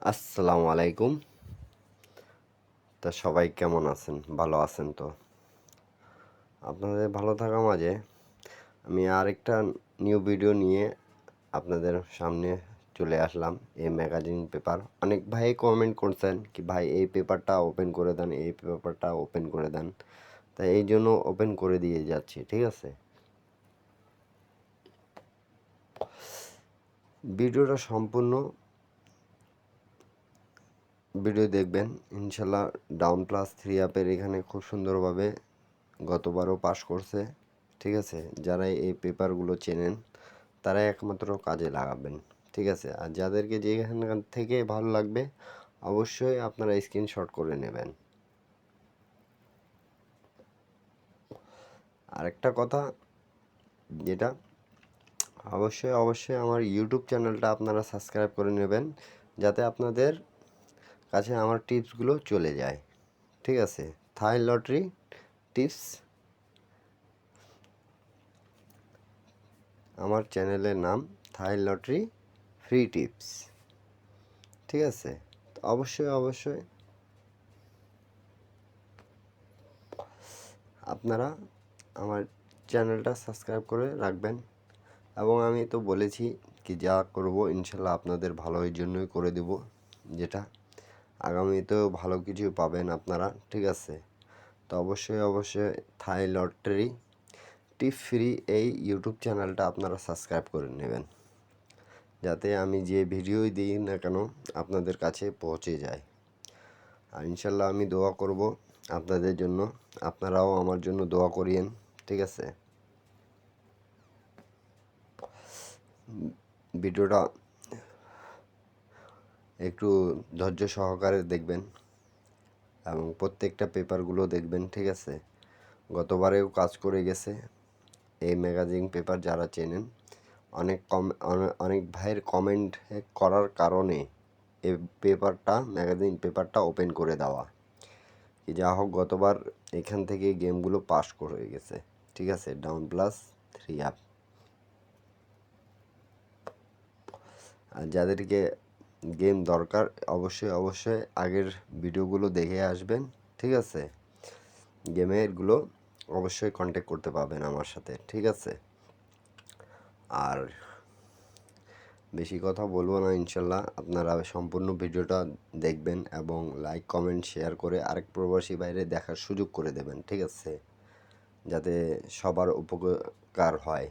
আসসালামু আলাইকুম। তা সবাই কেমন আছেন? ভালো আছেন তো? আপনাদের ভালো থাকা মাঝে আমি আরেকটা নিউ ভিডিও নিয়ে আপনাদের সামনে চলে আসলাম। এই ম্যাগাজিন পেপার অনেক ভাই কমেন্ট করছেন কি ভাই এই পেপারটা ওপেন করে দেন, এই পেপারটা ওপেন করে দেন। তাই এই জন্য ওপেন করে দিয়ে যাচ্ছি, ঠিক আছে? ভিডিওটা সম্পূর্ণ ভিডিও দেখবেন ইনশাল্লাহ। ডাউন প্লাস 3 অ্যাপের এখানে খুব সুন্দরভাবে গতবারও পাস করছে, ঠিক আছে? যারা এই পেপারগুলো চেনেন তারাই একমাত্র কাজে লাগাবেন, ঠিক আছে? আর যাদেরকে যেখান থেকে ভালো লাগবে অবশ্যই আপনারা স্ক্রিনশট করে নেবেন। আরেকটা কথা যেটা অবশ্যই আমার ইউটিউব চ্যানেলটা আপনারা সাবস্ক্রাইব করে নেবেন, যাতে আপনাদের কাছে আমার টিপসগুলো চলে যায়, ঠিক আছে? থাই লটারি টিপস, আমার চ্যানেলের নাম থাই লটারি ফ্রি টিপস, ঠিক আছে? তো অবশ্যই আপনারা আমার চ্যানেলটা সাবস্ক্রাইব করে রাখবেন। এবং আমি তো বলেছি কি যা করব ইনশাল্লাহ আপনাদের ভালোর জন্যই করে দেব, যেটা আগামীতেও ভালো কিছু পাবেন আপনারা, ঠিক আছে? তো অবশ্যই থাই লটারি টিপ ফ্রি এই ইউটিউব চ্যানেলটা আপনারা সাবস্ক্রাইব করে নেবেন, যাতে আমি যে ভিডিওই দিই না কেন আপনাদের কাছে পৌঁছে যায়। আর ইনশাল্লাহ আমি দোয়া করব আপনাদের জন্য, আপনারাও আমার জন্য দোয়া করিয়েন, ঠিক আছে? ভিডিওটা একটু ধৈর্য সহকারে দেখবেন এবং প্রত্যেকটা পেপারগুলো দেখবেন, ঠিক আছে? গতবারেও কাজ করে গেছে এই ম্যাগাজিন পেপার, যারা চেনেন অনেক ভাইয়ের কমেন্ট করার কারণে এই ম্যাগাজিন পেপারটা ওপেন করে দেওয়া। কি যা হোক, গতবার এখান থেকে গেমগুলো পাস করে গেছে, ঠিক আছে? Down plus 3 app. আর যাদেরকে গেম দরকার অবশ্যই আগের ভিডিওগুলো দেখে আসবেন, ঠিক আছে? গেমেরগুলো অবশ্যই কন্ট্যাক্ট করতে পারবেন আমার সাথে, ঠিক আছে? আর বেশি কথা বলবো না, ইনশাল্লাহ আপনারা সম্পূর্ণ ভিডিওটা দেখবেন এবং লাইক কমেন্ট শেয়ার করে আরেক প্রবাসী বাইরে দেখার সুযোগ করে দেবেন, ঠিক আছে? যাতে সবার উপকার হয়।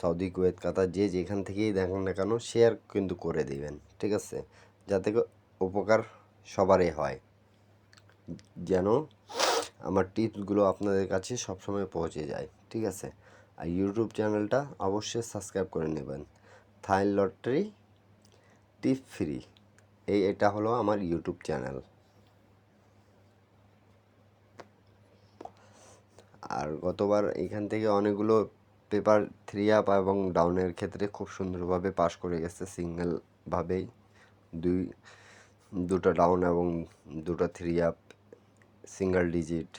সৌদি, কুয়েত, কাতার যে যেখান থেকেই দেখেন না কেন শেয়ার কিন্তু করে দিবেন, ঠিক আছে? যাতে উপকার সবারই হয়, যেন আমার টিপসগুলো আপনাদের কাছে সবসময় পৌঁছে যায়, ঠিক আছে? আর ইউটিউব চ্যানেলটা অবশ্যই সাবস্ক্রাইব করে নেবেন। থাই লটারি টিপ ফ্রি, এটা হলো আমার ইউটিউব চ্যানেল। আর গতবার এখান থেকে অনেকগুলো পেপার 3 আপ এবং ডাউনের ক্ষেত্রে খুব সুন্দরভাবে পাস করে গেছে সিঙ্গেলভাবেই। দুটো ডাউন এবং দুটো 3 আপ সিঙ্গেল ডিজিট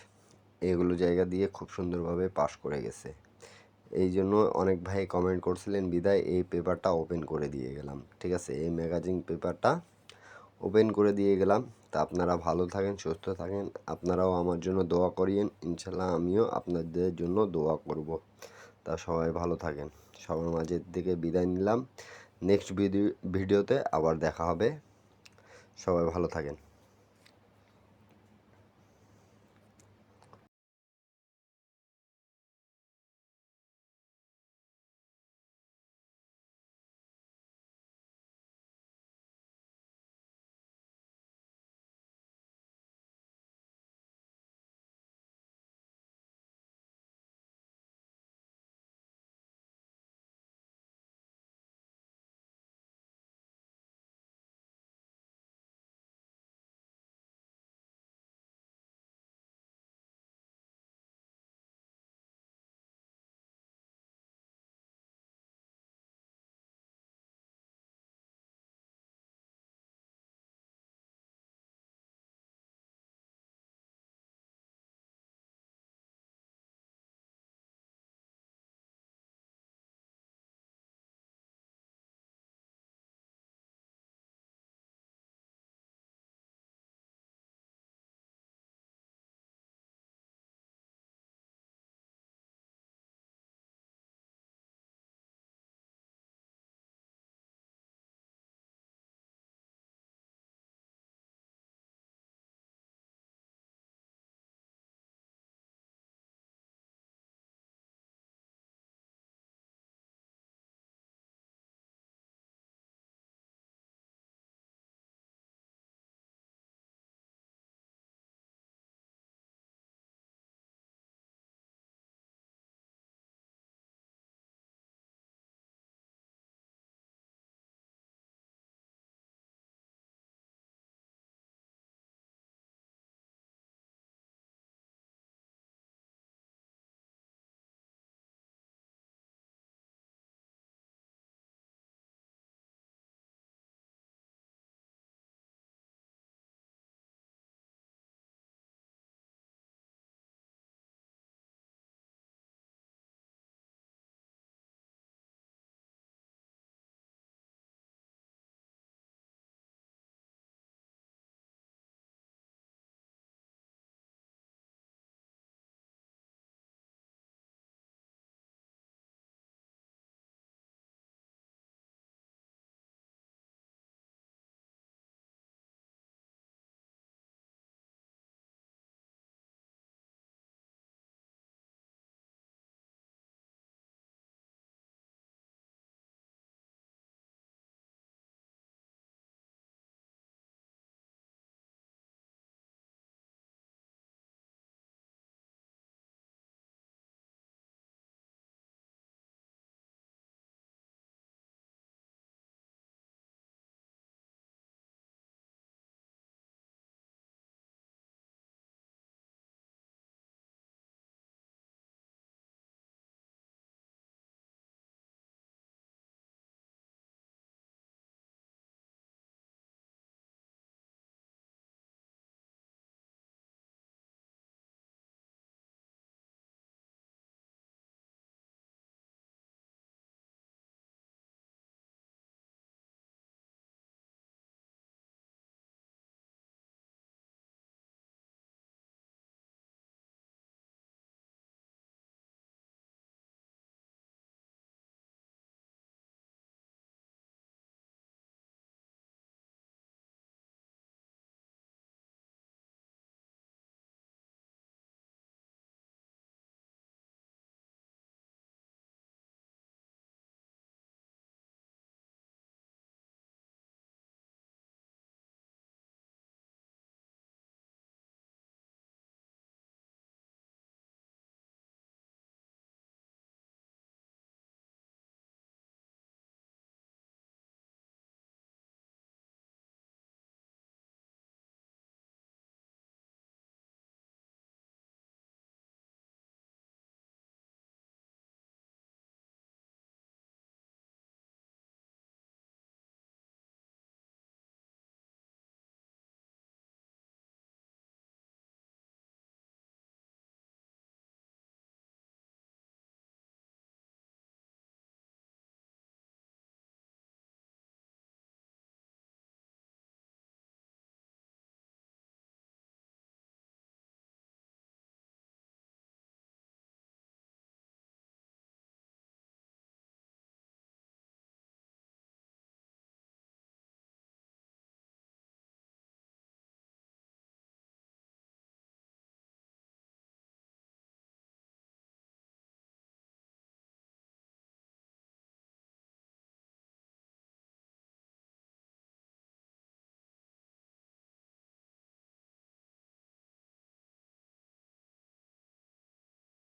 এগুলো জায়গা দিয়ে খুব সুন্দরভাবে পাস করে গেছে। এই জন্য অনেক ভাই কমেন্ট করছিলেন, বিদায় এই পেপারটা ওপেন করে দিয়ে গেলাম, ঠিক আছে? এই ম্যাগাজিন পেপারটা ওপেন করে দিয়ে গেলাম। তা আপনারা ভালো থাকেন, সুস্থ থাকেন, আপনারাও আমার জন্য দোয়া করিয়েন, ইনশাল্লাহ আমিও আপনাদের জন্য দোয়া করব। তা সবাই ভালো থাকেন, সবার মাঝের থেকে বিদায় নিলাম। নেক্সট ভিডিওতে আবার দেখা হবে। সবাই ভালো থাকেন।